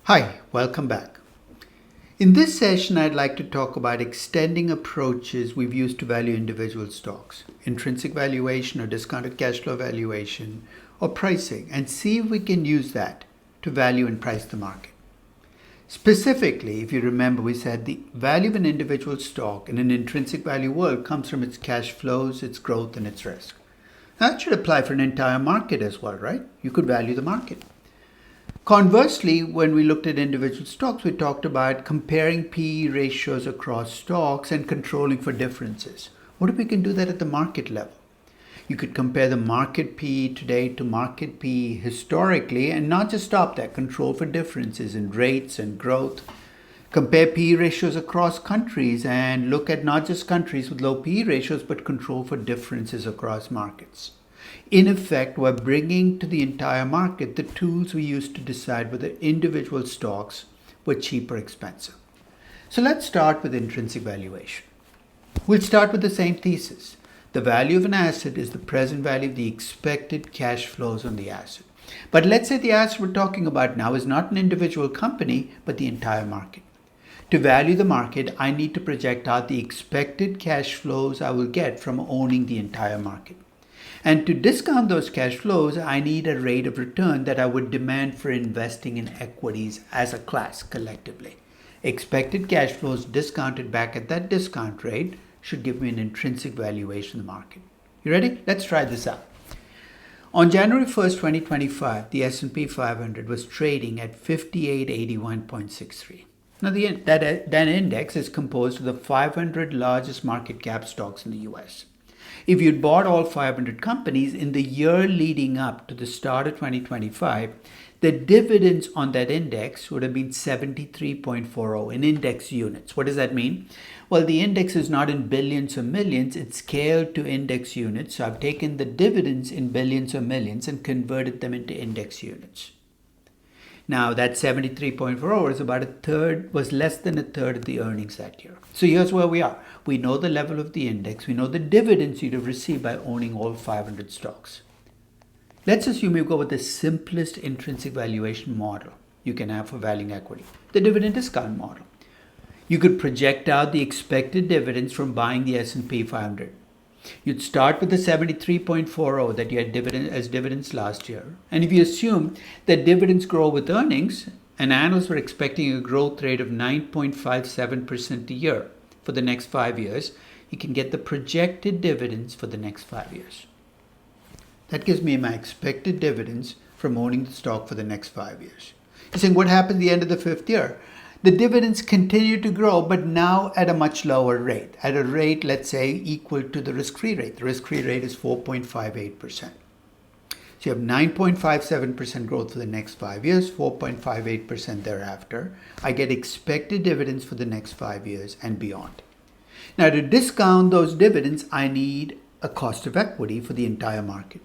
Hi, welcome back. In this session, I'd like to talk about extending approaches we've used to value individual stocks, intrinsic valuation or discounted cash flow valuation or pricing, and see if we can use that to value and price the market. Specifically, if you remember, we said the value of an individual stock in an intrinsic value world comes from its cash flows, its growth, and its risk. That should apply for an entire market as well, right? You could value the market. Conversely, when we looked at individual stocks, we talked about comparing PE ratios across stocks and controlling for differences. What if we can do that at the market level? You could compare the market PE today to market PE historically and not just stop there, control for differences in rates and growth. Compare PE ratios across countries and look at not just countries with low PE ratios, but control for differences across markets. In effect, we're bringing to the entire market the tools we use to decide whether individual stocks were cheap or expensive. So let's start with intrinsic valuation. We'll start with the same thesis. The value of an asset is the present value of the expected cash flows on the asset. But let's say the asset we're talking about now is not an individual company, but the entire market. To value the market, I need to project out the expected cash flows I will get from owning the entire market. And to discount those cash flows, I need a rate of return that I would demand for investing in equities as a class collectively. Expected cash flows discounted back at that discount rate should give me an intrinsic valuation of the market. You ready? Let's try this out. On January 1st, 2025, the S&P 500 was trading at 5881.63. Now, that index is composed of the 500 largest market cap stocks in the US. If you'd bought all 500 companies in the year leading up to the start of 2025, the dividends on that index would have been 73.40 in index units. What does that mean? Well, the index is not in billions or millions, it's scaled to index units. So I've taken the dividends in billions or millions and converted them into index units. Now that 73.40 is about a third, was less than a third of the earnings that year. So here's where we are. We know the level of the index. We know the dividends you'd have received by owning all 500 stocks. Let's assume you go with the simplest intrinsic valuation model you can have for valuing equity, the dividend discount model. You could project out the expected dividends from buying the S&P 500. You'd start with the 73.40 that you had as dividends last year. And if you assume that dividends grow with earnings, and analysts were expecting a growth rate of 9.57% a year for the next 5 years, you can get the projected dividends for the next 5 years. That gives me my expected dividends from owning the stock for the next 5 years. You're saying, what happened at the end of the fifth year? The dividends continue to grow, but now at a much lower rate, at a rate, let's say, equal to the risk-free rate. The risk-free rate is 4.58%. So you have 9.57% growth for the next 5 years, 4.58% thereafter. I get expected dividends for the next 5 years and beyond. Now, to discount those dividends, I need a cost of equity for the entire market.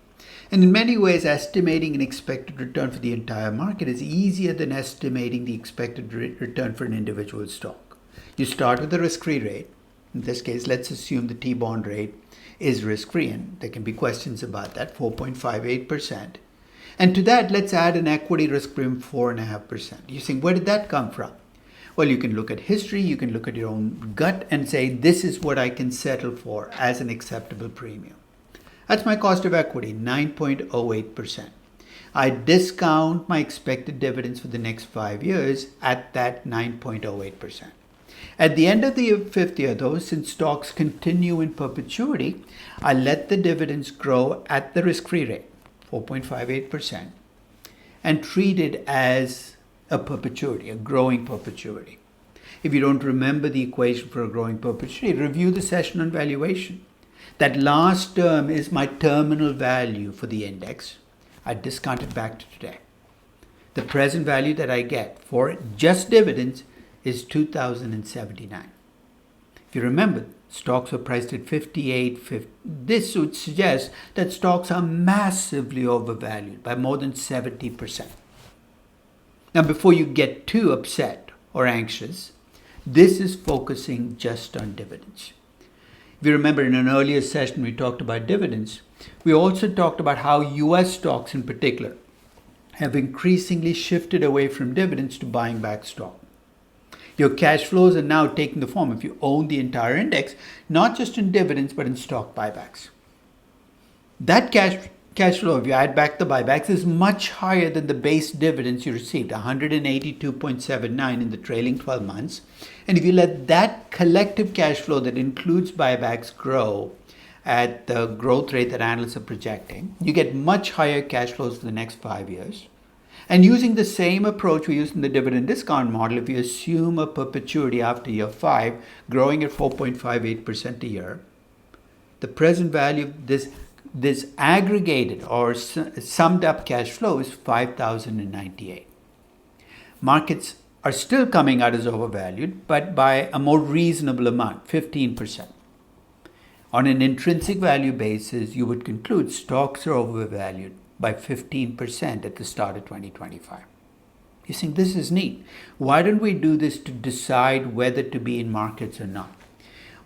And in many ways, estimating an expected return for the entire market is easier than estimating the expected return for an individual stock. You start with the risk-free rate. In this case, let's assume the T-bond rate is risk-free, and there can be questions about that, 4.58%. And to that, let's add an equity risk premium, 4.5%. You're saying, where did that come from? Well, you can look at history, you can look at your own gut and say, this is what I can settle for as an acceptable premium. That's my cost of equity, 9.08%. I discount my expected dividends for the next 5 years at that 9.08%. At the end of the fifth year, though, since stocks continue in perpetuity, I let the dividends grow at the risk-free rate, 4.58%, and treat it as a perpetuity, a growing perpetuity. If you don't remember the equation for a growing perpetuity, review the session on valuation. That last term is my terminal value for the index. I discount it back to today. The present value that I get for just dividends is 2,079. If you remember, stocks were priced at 58.50. This would suggest that stocks are massively overvalued by more than 70%. Now, before you get too upset or anxious, this is focusing just on dividends. If you remember, in an earlier session, we talked about dividends. We also talked about how US stocks in particular have increasingly shifted away from dividends to buying back stock. Your cash flows are now taking the form, if you own the entire index, not just in dividends but in stock buybacks. That cash flow, if you add back the buybacks, is much higher than the base dividends you received, 182.79 in the trailing 12 months. And if you let that collective cash flow that includes buybacks grow at the growth rate that analysts are projecting, you get much higher cash flows for the next 5 years. And using the same approach we used in the dividend discount model, if you assume a perpetuity after year 5, growing at 4.58% a year, the present value of this aggregated or summed up cash flow is 5,098. Markets are still coming out as overvalued, but by a more reasonable amount, 15%. On an intrinsic value basis, you would conclude stocks are overvalued by 15% at the start of 2025. You think this is neat. Why don't we do this to decide whether to be in markets or not?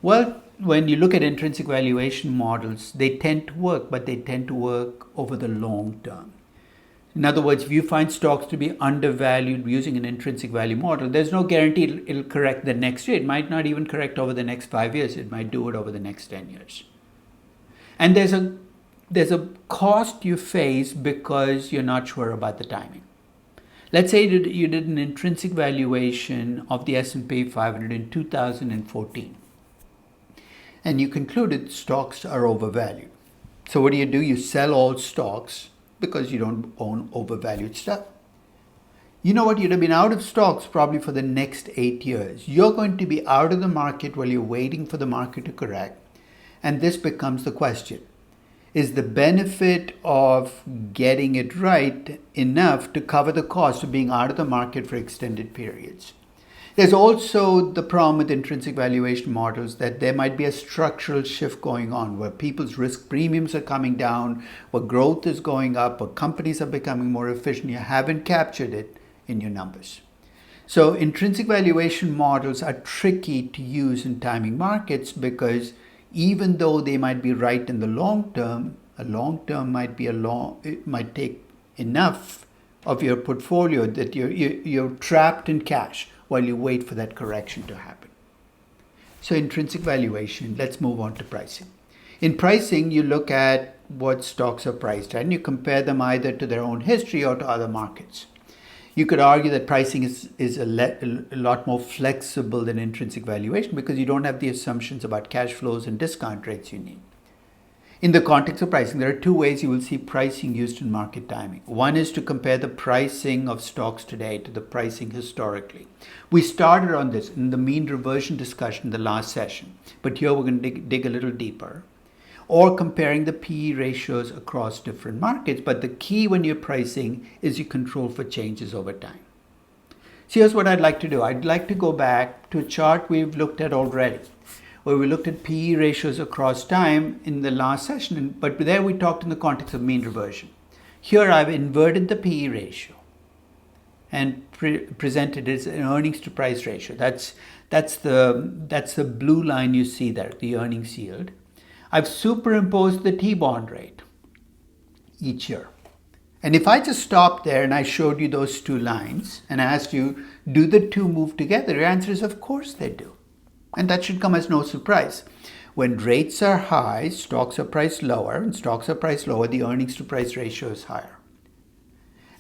Well, when you look at intrinsic valuation models, they tend to work, but they tend to work over the long term. In other words, if you find stocks to be undervalued using an intrinsic value model, there's no guarantee it'll correct the next year. It might not even correct over the next 5 years. It might do it over the next 10 years. And there's a cost you face because you're not sure about the timing. Let's say you did an intrinsic valuation of the S&P 500 in 2014. And you concluded stocks are overvalued. So what do? You sell all stocks because you don't own overvalued stuff. You know what? You'd have been out of stocks probably for the next 8 years. You're going to be out of the market while you're waiting for the market to correct. And this becomes the question. Is the benefit of getting it right enough to cover the cost of being out of the market for extended periods? There's also the problem with intrinsic valuation models that there might be a structural shift going on where people's risk premiums are coming down, where growth is going up, where companies are becoming more efficient. You haven't captured it in your numbers. So intrinsic valuation models are tricky to use in timing markets because even though they might be right in the long term, a long term might be it might take enough of your portfolio that you're trapped in cash while you wait for that correction to happen. So intrinsic valuation, let's move on to pricing. In pricing, you look at what stocks are priced at and you compare them either to their own history or to other markets. You could argue that pricing is a lot more flexible than intrinsic valuation because you don't have the assumptions about cash flows and discount rates you need. In the context of pricing, there are two ways you will see pricing used in market timing. One is to compare the pricing of stocks today to the pricing historically. We started on this in the mean reversion discussion in the last session, but here we're going to dig a little deeper. Or comparing the PE ratios across different markets, but the key when you're pricing is you control for changes over time. So here's what I'd like to do. I'd like to go back to a chart we've looked at already, where we looked at PE ratios across time in the last session, but there we talked in the context of mean reversion. Here I've inverted the PE ratio and presented it as an earnings to price ratio. That's the blue line you see there, the earnings yield. I've superimposed the T-bond rate each year. And if I just stopped there and I showed you those two lines and asked you, do the two move together? Your answer is, of course they do. And that should come as no surprise. When rates are high, stocks are priced lower, and stocks are priced lower, the earnings to price ratio is higher.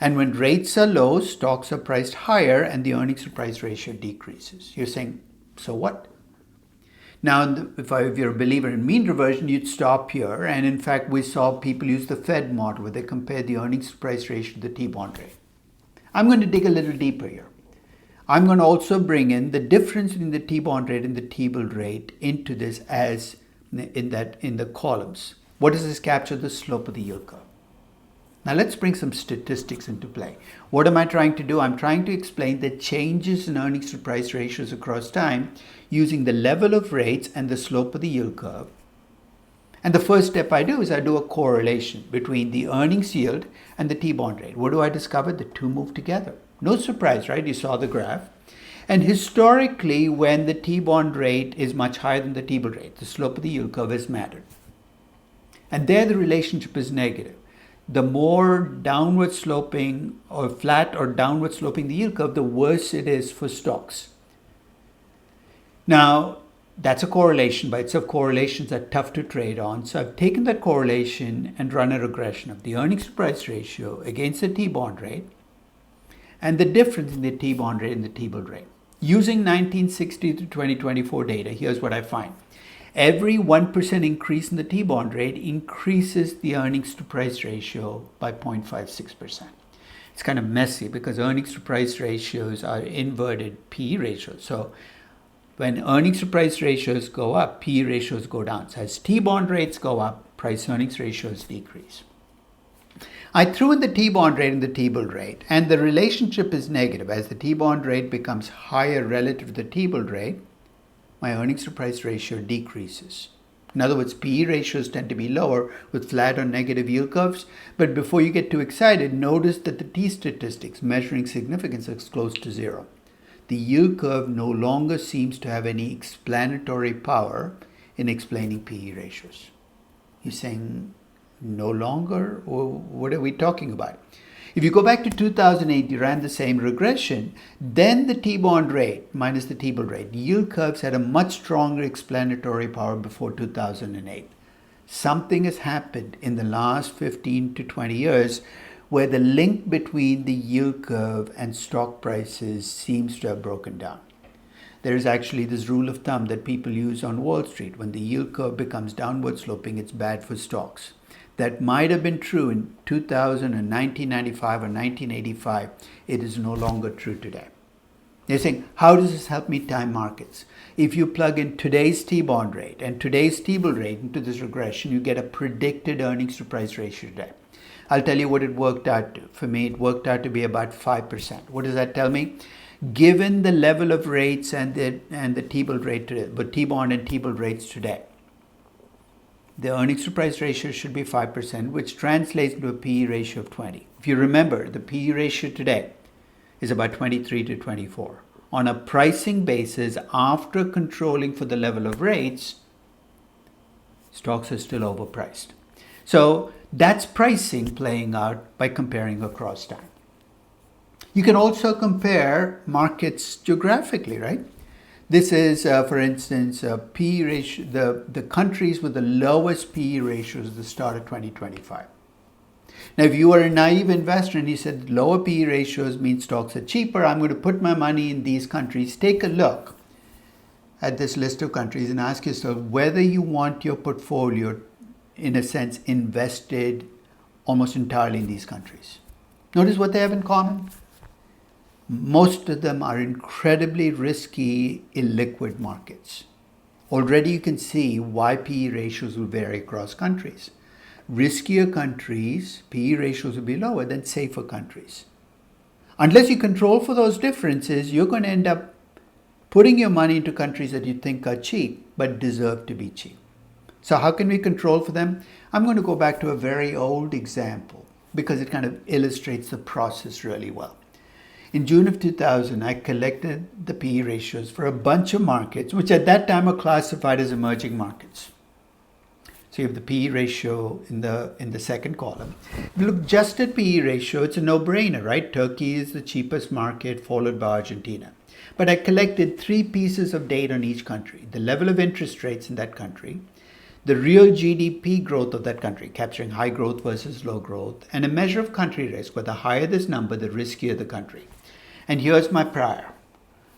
And when rates are low, stocks are priced higher, and the earnings to price ratio decreases. You're saying, so what? Now, if you're a believer in mean reversion, you'd stop here. And in fact, we saw people use the Fed model where they compare the earnings to price ratio to the T-bond rate. I'm going to dig a little deeper here. I'm going to also bring in the difference between the T-bond rate and the T-bill rate into this as in the columns. What does this capture? The slope of the yield curve. Now let's bring some statistics into play. What am I trying to do? I'm trying to explain the changes in earnings to price ratios across time using the level of rates and the slope of the yield curve. And the first step I do is I do a correlation between the earnings yield and the T-bond rate. What do I discover? The two move together. No surprise, right? You saw the graph. And historically, when the T-bond rate is much higher than the T-bill rate, the slope of the yield curve has mattered. And there the relationship is negative. the more downward sloping or flat or downward sloping the yield curve, the worse it is for stocks. Now, that's a correlation, but it's of correlations that are tough to trade on. So I've taken that correlation and run a regression of the earnings to price ratio against the T-bond rate and the difference in the T-bond rate and the T-bill rate. Using 1960 to 2024 data, here's what I find. Every 1% increase in the T-bond rate increases the earnings to price ratio by 0.56%. It's kind of messy because earnings to price ratios are inverted PE ratios. So when earnings to price ratios go up, PE ratios go down. So as T-bond rates go up, price earnings ratios decrease. I threw in the T-bond rate and the T-bill rate, and the relationship is negative. As the T-bond rate becomes higher relative to the T-bill rate, my earnings to price ratio decreases. In other words, PE ratios tend to be lower with flat or negative yield curves. But before you get too excited, notice that the T statistics measuring significance is close to zero. The yield curve no longer seems to have any explanatory power in explaining PE ratios. You're saying no longer? Or what are we talking about? If you go back to 2008, you ran the same regression, then the T-bond rate minus the T-bill rate, yield curves had a much stronger explanatory power before 2008. Something has happened in the last 15 to 20 years where the link between the yield curve and stock prices seems to have broken down. There is actually this rule of thumb that people use on Wall Street. When the yield curve becomes downward sloping, it's bad for stocks. That might have been true in 2000 and 1995 or 1985. It is no longer true today. They're saying, how does this help me time markets? If you plug in today's T-bond rate and today's T-bill rate into this regression, you get a predicted earnings to price ratio today. I'll tell you what it worked out to. For me, it worked out to be about 5%. What does that tell me? Given the level of rates and the T-bill rate today, but T-bond and T-bill rates today, the earnings to price ratio should be 5%, which translates into a PE ratio of 20. If you remember, the PE ratio today is about 23 to 24. On a pricing basis, after controlling for the level of rates, stocks are still overpriced. So that's pricing playing out by comparing across time. You can also compare markets geographically, right? This is, for instance, PE ratio, the countries with the lowest PE ratios at the start of 2025. Now, if you are a naive investor and you said lower PE ratios mean stocks are cheaper, I'm going to put my money in these countries. Take a look at this list of countries and ask yourself whether you want your portfolio, in a sense, invested almost entirely in these countries. Notice what they have in common. Most of them are incredibly risky, illiquid markets. Already you can see why PE ratios will vary across countries. Riskier countries, PE ratios will be lower than safer countries. Unless you control for those differences, you're going to end up putting your money into countries that you think are cheap but deserve to be cheap. So how can we control for them? I'm going to go back to a very old example because it kind of illustrates the process really well. In June of 2000, I collected the PE ratios for a bunch of markets, which at that time are classified as emerging markets. So you have the PE ratio in the second column. If you look just at PE ratio, it's a no-brainer, right? Turkey is the cheapest market, followed by Argentina. But I collected 3 pieces of data on each country. The level of interest rates in that country, the real GDP growth of that country, capturing high growth versus low growth, and a measure of country risk, where the higher this number, the riskier the country. And here's my prior.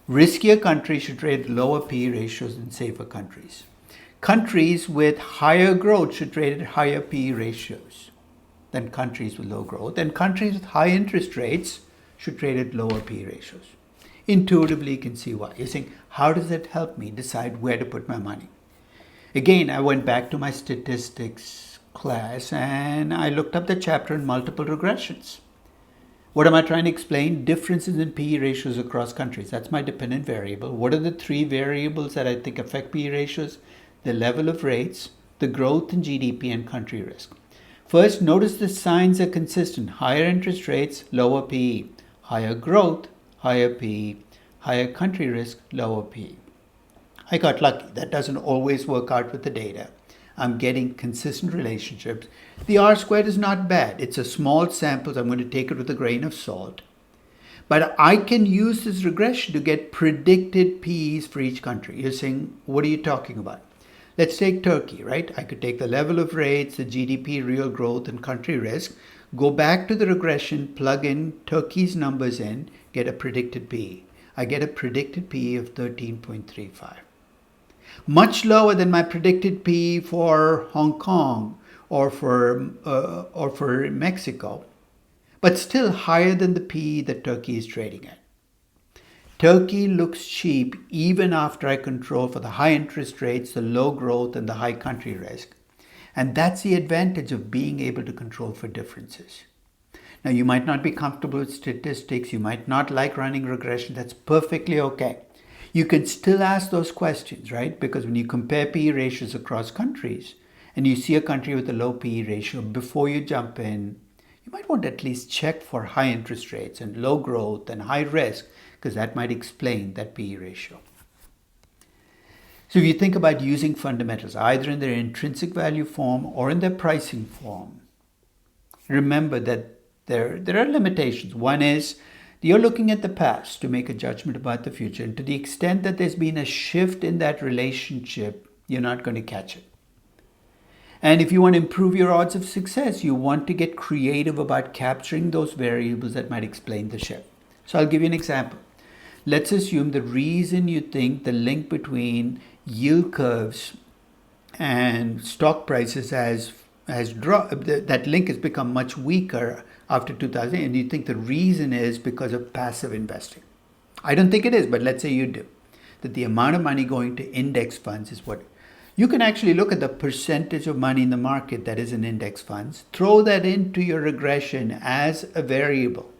Riskier countries should trade lower PE ratios than safer countries. Countries with higher growth should trade at higher PE ratios than countries with low growth. And countries with high interest rates should trade at lower PE ratios. Intuitively, you can see why. You're saying, how does it help me decide where to put my money? Again, I went back to my statistics class and I looked up the chapter on multiple regressions. What am I trying to explain? Differences in PE ratios across countries. That's my dependent variable. What are the 3 variables that I think affect PE ratios? The level of rates, the growth in GDP, and country risk. First, notice the signs are consistent. Higher interest rates, lower PE. Higher growth, higher PE. Higher country risk, lower PE. I got lucky. That doesn't always work out with the data. I'm getting consistent relationships. The R squared is not bad. It's a small sample, so I'm going to take it with a grain of salt. But I can use this regression to get predicted PEs for each country. You're saying, what are you talking about? Let's take Turkey, right? I could take the level of rates, the GDP, real growth, and country risk, go back to the regression, plug in Turkey's numbers in, get a predicted PE. I get a predicted PE of 13.35. Much lower than my predicted PE for Hong Kong or for Mexico, but still higher than the PE that Turkey is trading at. Turkey looks cheap even after I control for the high interest rates, the low growth, and the high country risk. And that's the advantage of being able to control for differences. Now, you might not be comfortable with statistics. You might not like running regression. That's perfectly okay. You can still ask those questions, right? Because when you compare PE ratios across countries and you see a country with a low PE ratio, before you jump in, you might want to at least check for high interest rates and low growth and high risk, because that might explain that PE ratio. So if you think about using fundamentals, either in their intrinsic value form or in their pricing form, remember that there are limitations. One is you're looking at the past to make a judgment about the future. And to the extent that there's been a shift in that relationship, you're not going to catch it. And if you want to improve your odds of success, you want to get creative about capturing those variables that might explain the shift. So I'll give you an example. Let's assume the reason you think the link between yield curves and stock prices has dropped, that link has become much weaker after 2000, and you think the reason is because of passive investing. I don't think it is, but let's say you do. That the amount of money going to index funds is what you can actually look at the percentage of money in the market that is in index funds, throw that into your regression as a variable.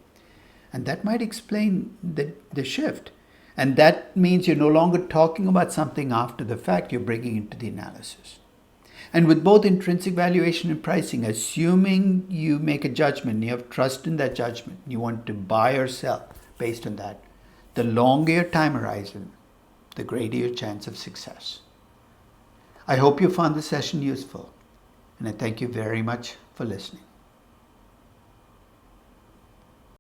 And that might explain the shift. And that means you're no longer talking about something after the fact, you're bringing into the analysis. And with both intrinsic valuation and pricing, assuming you make a judgment, you have trust in that judgment, you want to buy or sell based on that, the longer your time horizon, the greater your chance of success. I hope you found this session useful, and I thank you very much for listening.